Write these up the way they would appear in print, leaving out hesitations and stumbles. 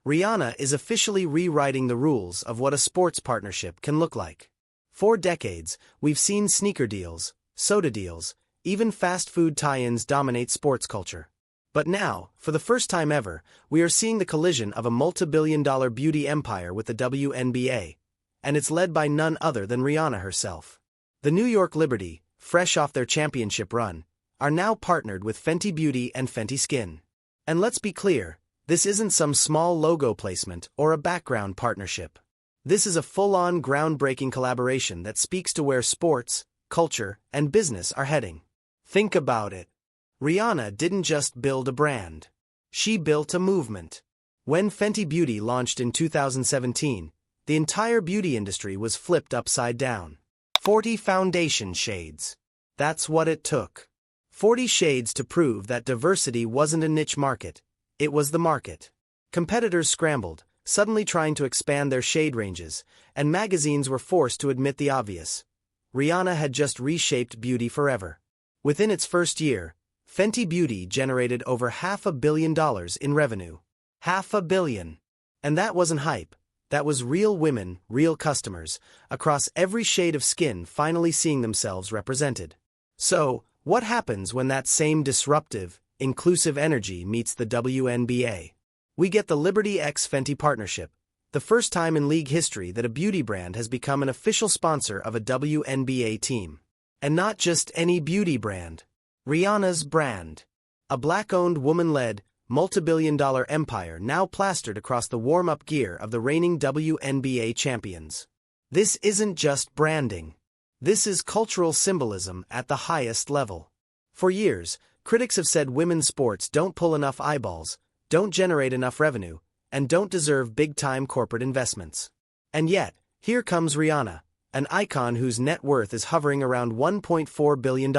Rihanna is officially rewriting the rules of what a sports partnership can look like. For decades, we've seen sneaker deals, soda deals, even fast food tie-ins dominate sports culture. But now, for the first time ever, we are seeing the collision of a multi-billion-dollar beauty empire with the WNBA, and it's led by none other than Rihanna herself. The New York Liberty, fresh off their championship run, are now partnered with Fenty Beauty and Fenty Skin. And let's be clear, this isn't some small logo placement or a background partnership. This is a full-on groundbreaking collaboration that speaks to where sports, culture, and business are heading. Think about it. Rihanna didn't just build a brand. She built a movement. When Fenty Beauty launched in 2017, the entire beauty industry was flipped upside down. 40 foundation shades. That's what it took. 40 shades to prove that diversity wasn't a niche market, it was the market. Competitors scrambled, suddenly trying to expand their shade ranges, and magazines were forced to admit the obvious. Rihanna had just reshaped beauty forever. Within its first year, Fenty Beauty generated over $500 million in revenue. $500 million. And that wasn't hype. That was real women, real customers, across every shade of skin finally seeing themselves represented. So, what happens when that same disruptive, inclusive energy meets the WNBA? We get the Liberty x Fenty partnership, the first time in league history that a beauty brand has become an official sponsor of a WNBA team. And not just any beauty brand. Rihanna's brand. A black-owned, woman-led, multi-billion-dollar empire now plastered across the warm-up gear of the reigning WNBA champions. This isn't just branding. This is cultural symbolism at the highest level. For years, critics have said women's sports don't pull enough eyeballs, don't generate enough revenue, and don't deserve big-time corporate investments. And yet, here comes Rihanna, an icon whose net worth is hovering around $1.4 billion,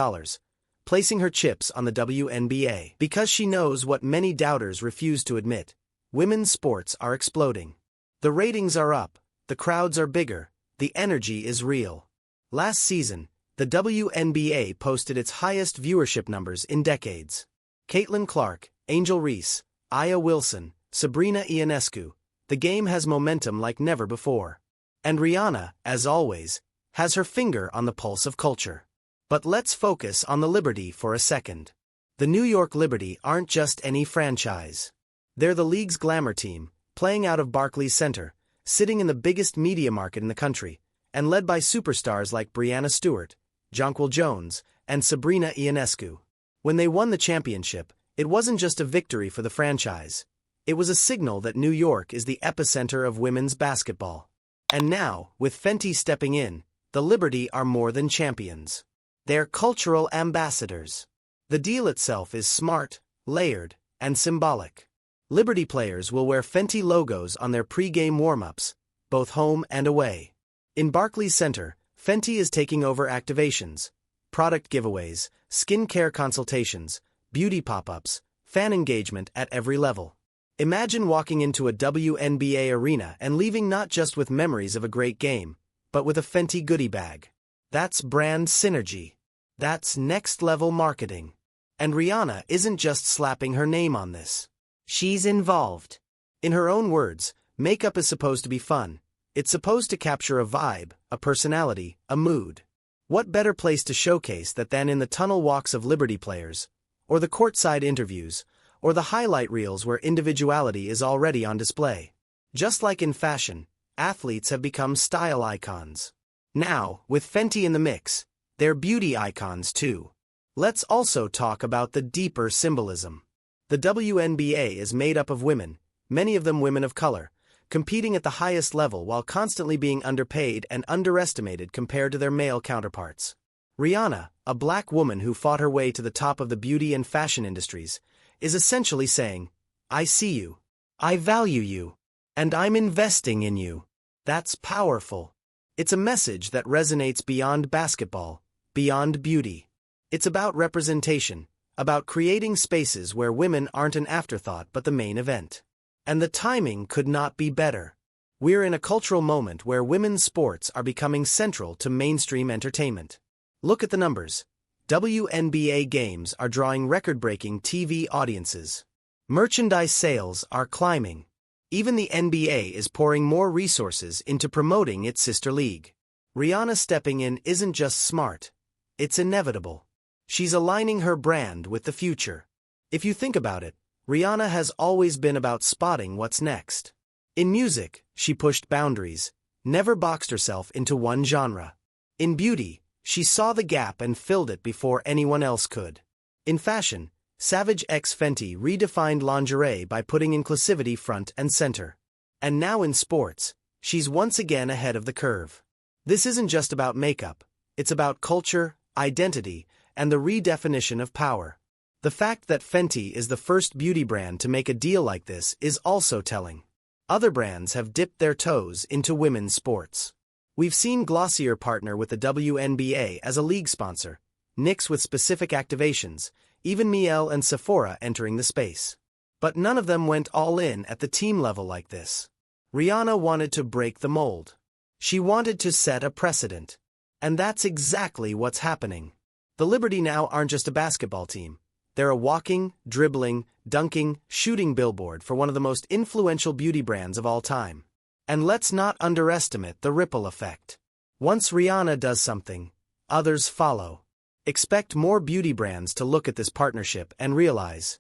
placing her chips on the WNBA. Because she knows what many doubters refuse to admit, women's sports are exploding. The ratings are up, the crowds are bigger, the energy is real. Last season, the WNBA posted its highest viewership numbers in decades. Caitlin Clark, Angel Reese, Aya Wilson, Sabrina Ionescu, the game has momentum like never before. And Rihanna, as always, has her finger on the pulse of culture. But let's focus on the Liberty for a second. The New York Liberty aren't just any franchise. They're the league's glamour team, playing out of Barclays Center, sitting in the biggest media market in the country, and led by superstars like Brianna Stewart, Jonquil Jones, and Sabrina Ionescu. When they won the championship, it wasn't just a victory for the franchise. It was a signal that New York is the epicenter of women's basketball. And now, with Fenty stepping in, the Liberty are more than champions. They're cultural ambassadors. The deal itself is smart, layered, and symbolic. Liberty players will wear Fenty logos on their pre-game warm-ups, both home and away. In Barclays Center, Fenty is taking over activations, product giveaways, skincare consultations, beauty pop-ups, fan engagement at every level. Imagine walking into a WNBA arena and leaving not just with memories of a great game, but with a Fenty goodie bag. That's brand synergy. That's next-level marketing. And Rihanna isn't just slapping her name on this. She's involved. In her own words, makeup is supposed to be fun. It's supposed to capture a vibe, a personality, a mood. What better place to showcase that than in the tunnel walks of Liberty players, or the courtside interviews, or the highlight reels where individuality is already on display. Just like in fashion, athletes have become style icons. Now, with Fenty in the mix, they're beauty icons too. Let's also talk about the deeper symbolism. The WNBA is made up of women, many of them women of color, competing at the highest level while constantly being underpaid and underestimated compared to their male counterparts. Rihanna, a black woman who fought her way to the top of the beauty and fashion industries, is essentially saying, I see you, I value you, and I'm investing in you. That's powerful. It's a message that resonates beyond basketball, beyond beauty. It's about representation, about creating spaces where women aren't an afterthought but the main event. And the timing could not be better. We're in a cultural moment where women's sports are becoming central to mainstream entertainment. Look at the numbers. WNBA games are drawing record-breaking TV audiences. Merchandise sales are climbing. Even the NBA is pouring more resources into promoting its sister league. Rihanna stepping in isn't just smart, it's inevitable. She's aligning her brand with the future. If you think about it, Rihanna has always been about spotting what's next. In music, she pushed boundaries, never boxed herself into one genre. In beauty, she saw the gap and filled it before anyone else could. In fashion, Savage X Fenty redefined lingerie by putting inclusivity front and center. And now in sports, she's once again ahead of the curve. This isn't just about makeup, it's about culture, identity, and the redefinition of power. The fact that Fenty is the first beauty brand to make a deal like this is also telling. Other brands have dipped their toes into women's sports. We've seen Glossier partner with the WNBA as a league sponsor, Knicks with specific activations, even Miel and Sephora entering the space. But none of them went all in at the team level like this. Rihanna wanted to break the mold. She wanted to set a precedent. And that's exactly what's happening. The Liberty now aren't just a basketball team. They're a walking, dribbling, dunking, shooting billboard for one of the most influential beauty brands of all time. And let's not underestimate the ripple effect. Once Rihanna does something, others follow. Expect more beauty brands to look at this partnership and realize,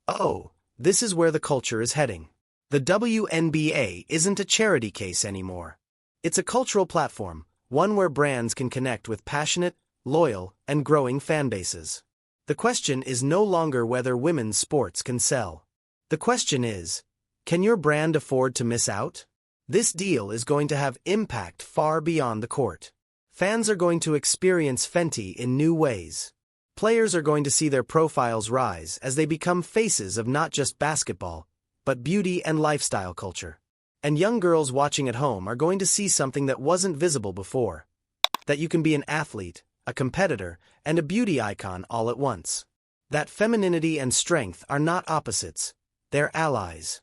oh, this is where the culture is heading. The WNBA isn't a charity case anymore. It's a cultural platform, one where brands can connect with passionate, loyal, and growing fan bases. The question is no longer whether women's sports can sell. The question is, can your brand afford to miss out? This deal is going to have impact far beyond the court. Fans are going to experience Fenty in new ways. Players are going to see their profiles rise as they become faces of not just basketball, but beauty and lifestyle culture. And young girls watching at home are going to see something that wasn't visible before. That you can be an athlete, a competitor, and a beauty icon all at once. That femininity and strength are not opposites, they're allies.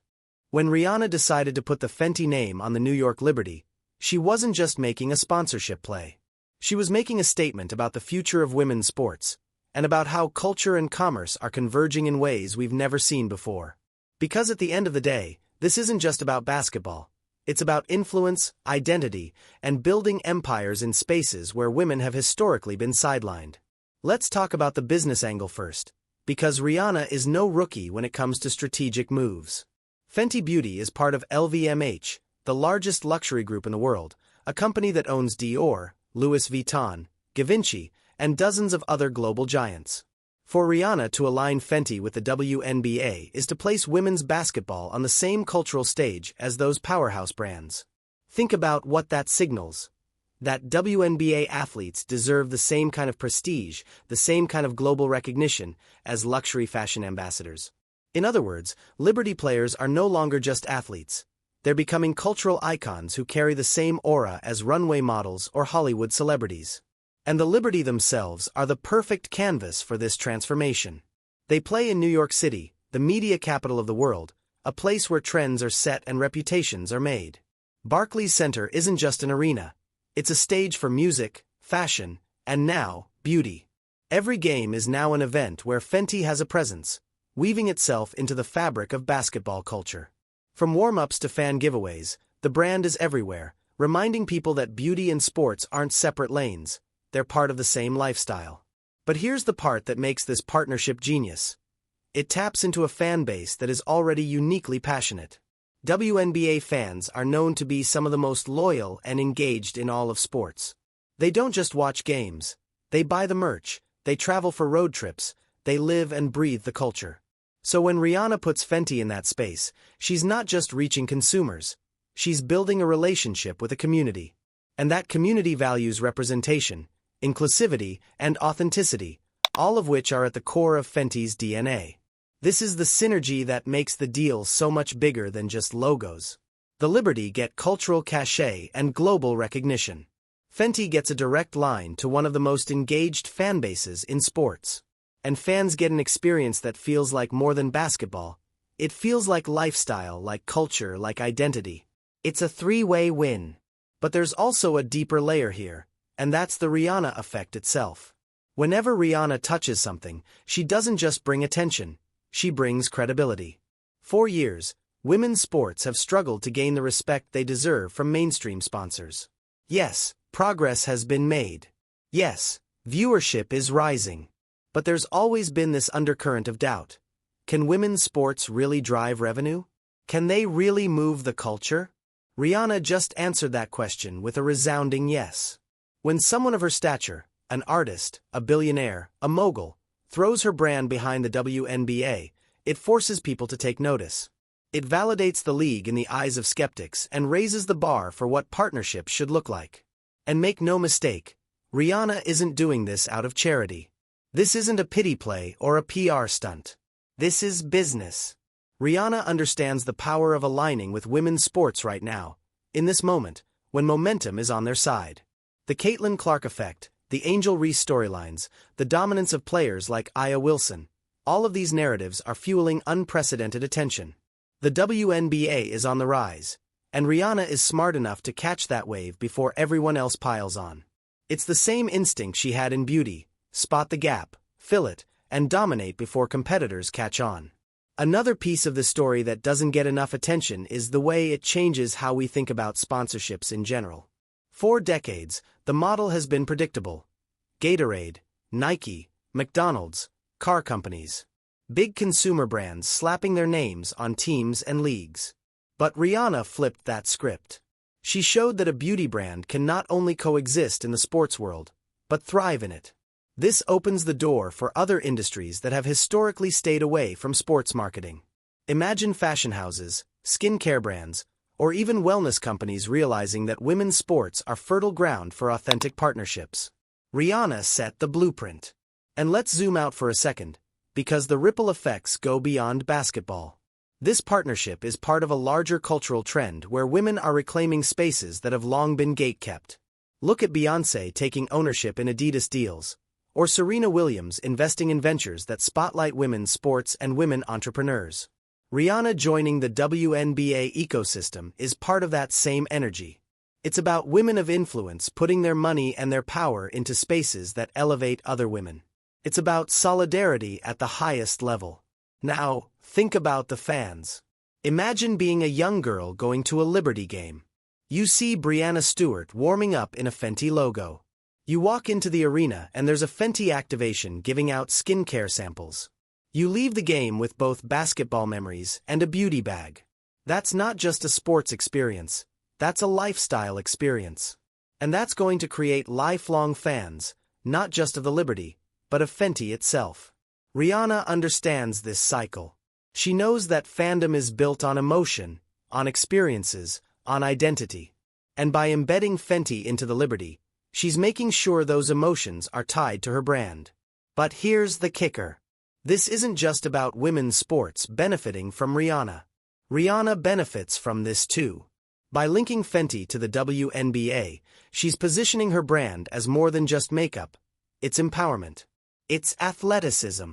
When Rihanna decided to put the Fenty name on the New York Liberty, she wasn't just making a sponsorship play. She was making a statement about the future of women's sports, and about how culture and commerce are converging in ways we've never seen before. Because at the end of the day, this isn't just about basketball. It's about influence, identity, and building empires in spaces where women have historically been sidelined. Let's talk about the business angle first, because Rihanna is no rookie when it comes to strategic moves. Fenty Beauty is part of LVMH, the largest luxury group in the world, a company that owns Dior, Louis Vuitton, Givenchy, and dozens of other global giants. For Rihanna to align Fenty with the WNBA is to place women's basketball on the same cultural stage as those powerhouse brands. Think about what that signals. That WNBA athletes deserve the same kind of prestige, the same kind of global recognition, as luxury fashion ambassadors. In other words, Liberty players are no longer just athletes. They're becoming cultural icons who carry the same aura as runway models or Hollywood celebrities. And the Liberty themselves are the perfect canvas for this transformation. They play in New York City, the media capital of the world, a place where trends are set and reputations are made. Barclays Center isn't just an arena. It's a stage for music, fashion, and now, beauty. Every game is now an event where Fenty has a presence, weaving itself into the fabric of basketball culture. From warm-ups to fan giveaways, the brand is everywhere, reminding people that beauty and sports aren't separate lanes. They're part of the same lifestyle. But here's the part that makes this partnership genius. It taps into a fan base that is already uniquely passionate. WNBA fans are known to be some of the most loyal and engaged in all of sports. They don't just watch games. They buy the merch, they travel for road trips, they live and breathe the culture. So when Rihanna puts Fenty in that space, she's not just reaching consumers. She's building a relationship with a community. And that community values representation, inclusivity, and authenticity, all of which are at the core of Fenty's DNA. This is the synergy that makes the deal so much bigger than just logos. The Liberty get cultural cachet and global recognition. Fenty gets a direct line to one of the most engaged fan bases in sports. And fans get an experience that feels like more than basketball. It feels like lifestyle, like culture, like identity. It's a three-way win. But there's also a deeper layer here, and that's the Rihanna effect itself. Whenever Rihanna touches something, she doesn't just bring attention, she brings credibility. For years, women's sports have struggled to gain the respect they deserve from mainstream sponsors. Yes, progress has been made. Yes, viewership is rising. But there's always been this undercurrent of doubt. Can women's sports really drive revenue? Can they really move the culture? Rihanna just answered that question with a resounding yes. When someone of her stature, an artist, a billionaire, a mogul, throws her brand behind the WNBA, it forces people to take notice. It validates the league in the eyes of skeptics and raises the bar for what partnerships should look like. And make no mistake, Rihanna isn't doing this out of charity. This isn't a pity play or a PR stunt. This is business. Rihanna understands the power of aligning with women's sports right now, in this moment, when momentum is on their side. The Caitlin Clark effect, the Angel Reese storylines, the dominance of players like Aya Wilson, all of these narratives are fueling unprecedented attention. The WNBA is on the rise, and Rihanna is smart enough to catch that wave before everyone else piles on. It's the same instinct she had in beauty: spot the gap, fill it, and dominate before competitors catch on. Another piece of the story that doesn't get enough attention is the way it changes how we think about sponsorships in general. For decades, the model has been predictable. Gatorade, Nike, McDonald's, car companies. Big consumer brands slapping their names on teams and leagues. But Rihanna flipped that script. She showed that a beauty brand can not only coexist in the sports world, but thrive in it. This opens the door for other industries that have historically stayed away from sports marketing. Imagine fashion houses, skincare brands, or even wellness companies realizing that women's sports are fertile ground for authentic partnerships. Rihanna set the blueprint. And let's zoom out for a second, because the ripple effects go beyond basketball. This partnership is part of a larger cultural trend where women are reclaiming spaces that have long been gatekept. Look at Beyoncé taking ownership in Adidas deals, or Serena Williams investing in ventures that spotlight women's sports and women entrepreneurs. Rihanna joining the WNBA ecosystem is part of that same energy. It's about women of influence putting their money and their power into spaces that elevate other women. It's about solidarity at the highest level. Now, think about the fans. Imagine being a young girl going to a Liberty game. You see Breanna Stewart warming up in a Fenty logo. You walk into the arena and there's a Fenty activation giving out skincare samples. You leave the game with both basketball memories and a beauty bag. That's not just a sports experience, that's a lifestyle experience. And that's going to create lifelong fans, not just of the Liberty, but of Fenty itself. Rihanna understands this cycle. She knows that fandom is built on emotion, on experiences, on identity. And by embedding Fenty into the Liberty, she's making sure those emotions are tied to her brand. But here's the kicker. This isn't just about women's sports benefiting from Rihanna. Rihanna benefits from this too. By linking Fenty to the WNBA, she's positioning her brand as more than just makeup. It's empowerment. It's athleticism.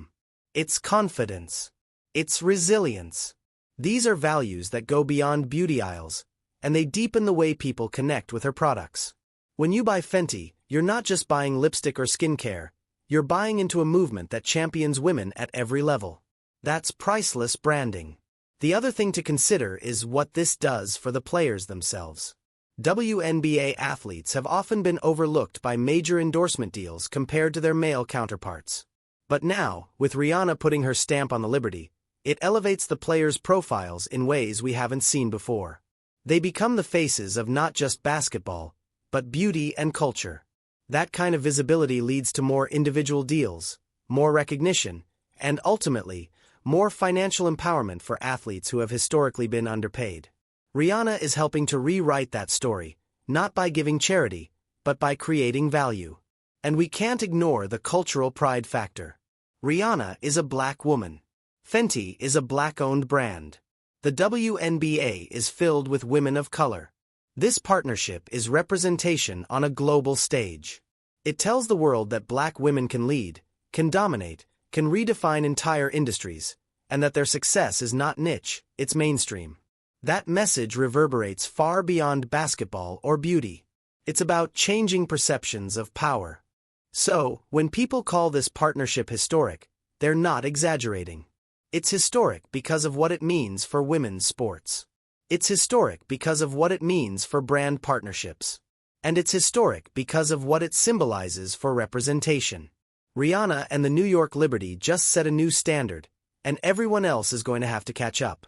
It's confidence. It's resilience. These are values that go beyond beauty aisles, and they deepen the way people connect with her products. When you buy Fenty, you're not just buying lipstick or skincare, you're buying into a movement that champions women at every level. That's priceless branding. The other thing to consider is what this does for the players themselves. WNBA athletes have often been overlooked by major endorsement deals compared to their male counterparts. But now, with Rihanna putting her stamp on the Liberty, it elevates the players' profiles in ways we haven't seen before. They become the faces of not just basketball, but beauty and culture. That kind of visibility leads to more individual deals, more recognition, and ultimately, more financial empowerment for athletes who have historically been underpaid. Rihanna is helping to rewrite that story, not by giving charity, but by creating value. And we can't ignore the cultural pride factor. Rihanna is a black woman. Fenty is a black-owned brand. The WNBA is filled with women of color. This partnership is representation on a global stage. It tells the world that black women can lead, can dominate, can redefine entire industries, and that their success is not niche, it's mainstream. That message reverberates far beyond basketball or beauty. It's about changing perceptions of power. So, when people call this partnership historic, they're not exaggerating. It's historic because of what it means for women's sports. It's historic because of what it means for brand partnerships. And it's historic because of what it symbolizes for representation. Rihanna and the New York Liberty just set a new standard, and everyone else is going to have to catch up.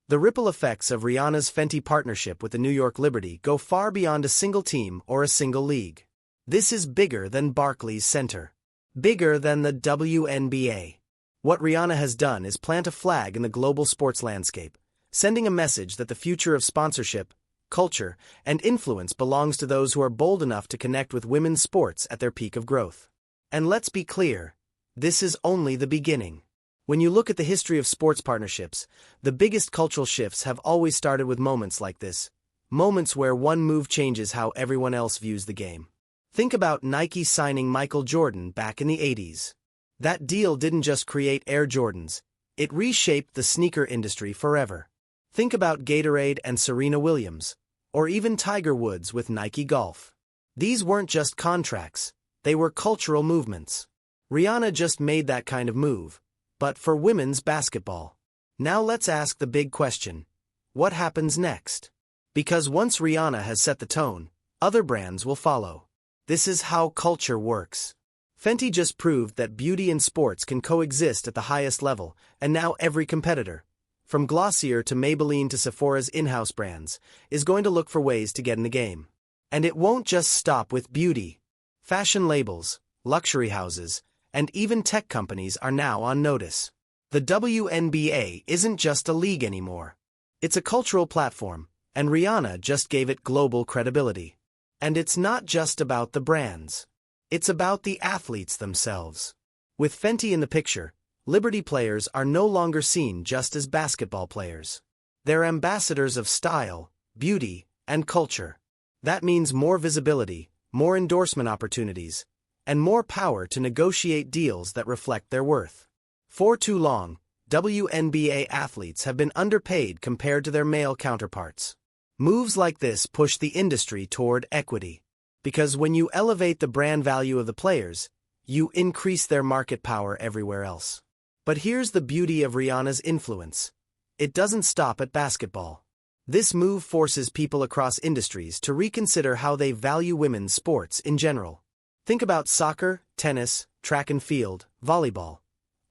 The ripple effects of Rihanna's Fenty partnership with the New York Liberty go far beyond a single team or a single league. This is bigger than Barclays Center. Bigger than the WNBA. What Rihanna has done is plant a flag in the global sports landscape, sending a message that the future of sponsorship, culture, and influence belongs to those who are bold enough to connect with women's sports at their peak of growth. And let's be clear, this is only the beginning. When you look at the history of sports partnerships, the biggest cultural shifts have always started with moments like this, moments where one move changes how everyone else views the game. Think about Nike signing Michael Jordan back in the 80s. That deal didn't just create Air Jordans, it reshaped the sneaker industry forever. Think about Gatorade and Serena Williams, or even Tiger Woods with Nike Golf. These weren't just contracts, they were cultural movements. Rihanna just made that kind of move, but for women's basketball. Now let's ask the big question. What happens next? Because once Rihanna has set the tone, other brands will follow. This is how culture works. Fenty just proved that beauty and sports can coexist at the highest level, and now every competitor, from Glossier to Maybelline to Sephora's in-house brands, is going to look for ways to get in the game. And it won't just stop with beauty. Fashion labels, luxury houses, and even tech companies are now on notice. The WNBA isn't just a league anymore. It's a cultural platform, and Rihanna just gave it global credibility. And it's not just about the brands. It's about the athletes themselves. With Fenty in the picture, Liberty players are no longer seen just as basketball players. They're ambassadors of style, beauty, and culture. That means more visibility, more endorsement opportunities, and more power to negotiate deals that reflect their worth. For too long, WNBA athletes have been underpaid compared to their male counterparts. Moves like this push the industry toward equity. Because when you elevate the brand value of the players, you increase their market power everywhere else. But here's the beauty of Rihanna's influence. It doesn't stop at basketball. This move forces people across industries to reconsider how they value women's sports in general. Think about soccer, tennis, track and field, volleyball.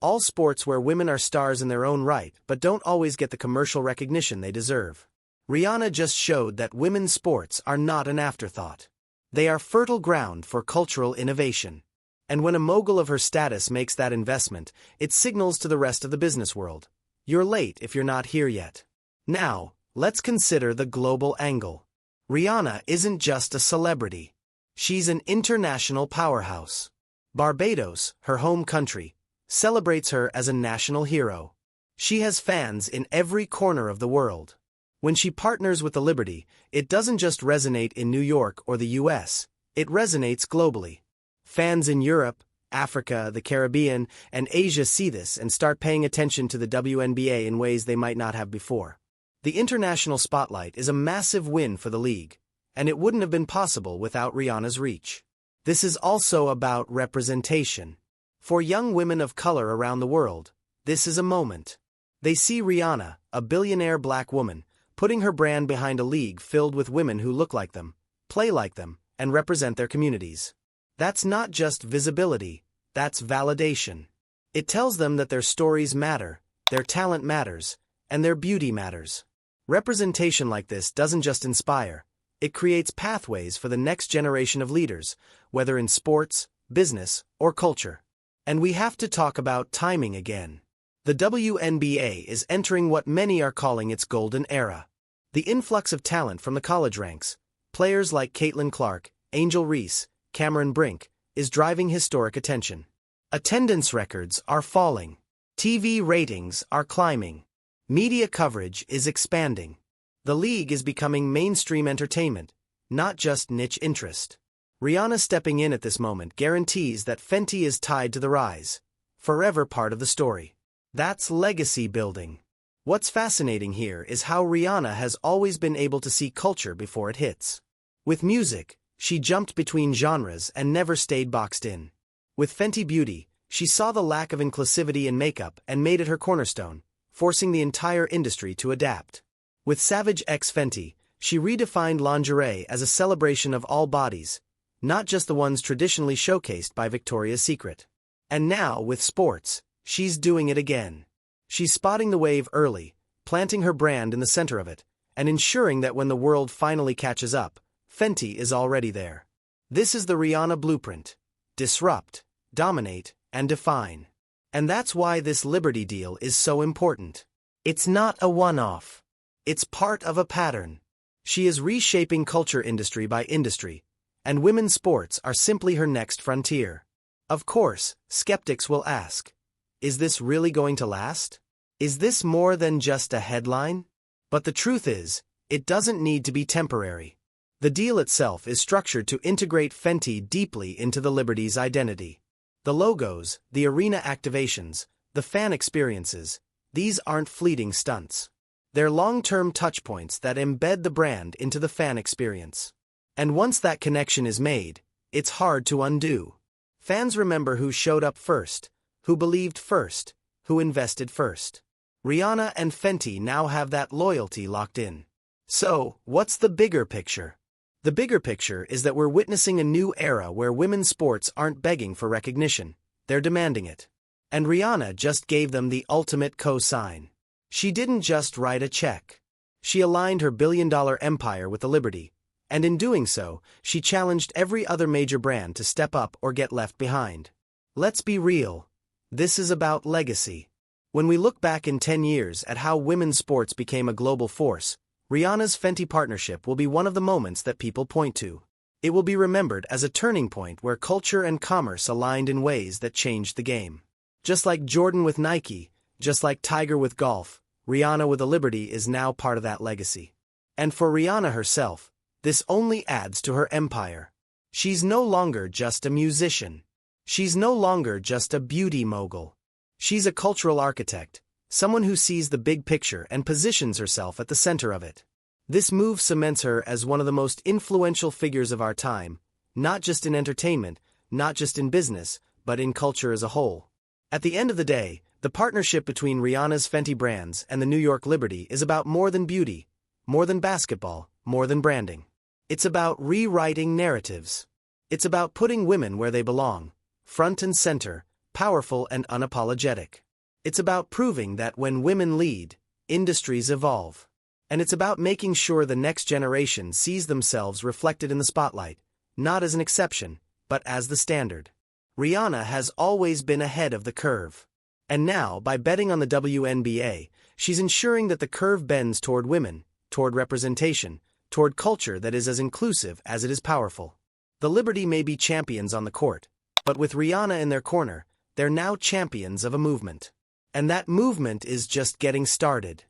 All sports where women are stars in their own right but don't always get the commercial recognition they deserve. Rihanna just showed that women's sports are not an afterthought. They are fertile ground for cultural innovation. And when a mogul of her status makes that investment, it signals to the rest of the business world. You're late if you're not here yet. Now, let's consider the global angle. Rihanna isn't just a celebrity. She's an international powerhouse. Barbados, her home country, celebrates her as a national hero. She has fans in every corner of the world. When she partners with the Liberty, it doesn't just resonate in New York or the US, it resonates globally. Fans in Europe, Africa, the Caribbean, and Asia see this and start paying attention to the WNBA in ways they might not have before. The international spotlight is a massive win for the league, and it wouldn't have been possible without Rihanna's reach. This is also about representation. For young women of color around the world, this is a moment. They see Rihanna, a billionaire black woman, putting her brand behind a league filled with women who look like them, play like them, and represent their communities. That's not just visibility, that's validation. It tells them that their stories matter, their talent matters, and their beauty matters. Representation like this doesn't just inspire, it creates pathways for the next generation of leaders, whether in sports, business, or culture. And we have to talk about timing again. The WNBA is entering what many are calling its golden era. The influx of talent from the college ranks, players like Caitlin Clark, Angel Reese, Cameron Brink, is driving historic attention. Attendance records are falling. TV ratings are climbing. Media coverage is expanding. The league is becoming mainstream entertainment, not just niche interest. Rihanna stepping in at this moment guarantees that Fenty is tied to the rise, forever part of the story. That's legacy building. What's fascinating here is how Rihanna has always been able to see culture before it hits. With music, she jumped between genres and never stayed boxed in. With Fenty Beauty, She saw the lack of inclusivity in makeup and made it her cornerstone, forcing the entire industry to adapt. With Savage X Fenty, she redefined lingerie as a celebration of all bodies, not just the ones traditionally showcased by Victoria's Secret. And now, with sports, she's doing it again. She's spotting the wave early, planting her brand in the center of it, and ensuring that when the world finally catches up, Fenty is already there. This is the Rihanna blueprint: disrupt, dominate, and define. And that's why this Liberty deal is so important. It's not a one-off. It's part of a pattern. She is reshaping culture industry by industry, and women's sports are simply her next frontier. Of course, skeptics will ask, is this really going to last? Is this more than just a headline? But the truth is, it doesn't need to be temporary. The deal itself is structured to integrate Fenty deeply into the Liberty's identity. The logos, the arena activations, the fan experiences, these aren't fleeting stunts. They're long-term touchpoints that embed the brand into the fan experience. And once that connection is made, it's hard to undo. Fans remember who showed up first, who believed first, who invested first. Rihanna and Fenty now have that loyalty locked in. So, what's the bigger picture? The bigger picture is that we're witnessing a new era where women's sports aren't begging for recognition, they're demanding it. And Rihanna just gave them the ultimate co-sign. She didn't just write a check. She aligned her billion-dollar empire with the Liberty, and in doing so, she challenged every other major brand to step up or get left behind. Let's be real. This is about legacy. When we look back in 10 years at how women's sports became a global force, Rihanna's Fenty partnership will be one of the moments that people point to. It will be remembered as a turning point where culture and commerce aligned in ways that changed the game. Just like Jordan with Nike, just like Tiger with golf, Rihanna with the Liberty is now part of that legacy. And for Rihanna herself, this only adds to her empire. She's no longer just a musician. She's no longer just a beauty mogul. She's a cultural architect, someone who sees the big picture and positions herself at the center of it. This move cements her as one of the most influential figures of our time, not just in entertainment, not just in business, but in culture as a whole. At the end of the day, the partnership between Rihanna's Fenty brands and the New York Liberty is about more than beauty, more than basketball, more than branding. It's about rewriting narratives. It's about putting women where they belong, front and center, powerful and unapologetic. It's about proving that when women lead, industries evolve. And it's about making sure the next generation sees themselves reflected in the spotlight, not as an exception, but as the standard. Rihanna has always been ahead of the curve. And now, by betting on the WNBA, she's ensuring that the curve bends toward women, toward representation, toward culture that is as inclusive as it is powerful. The Liberty may be champions on the court, but with Rihanna in their corner, they're now champions of a movement. And that movement is just getting started.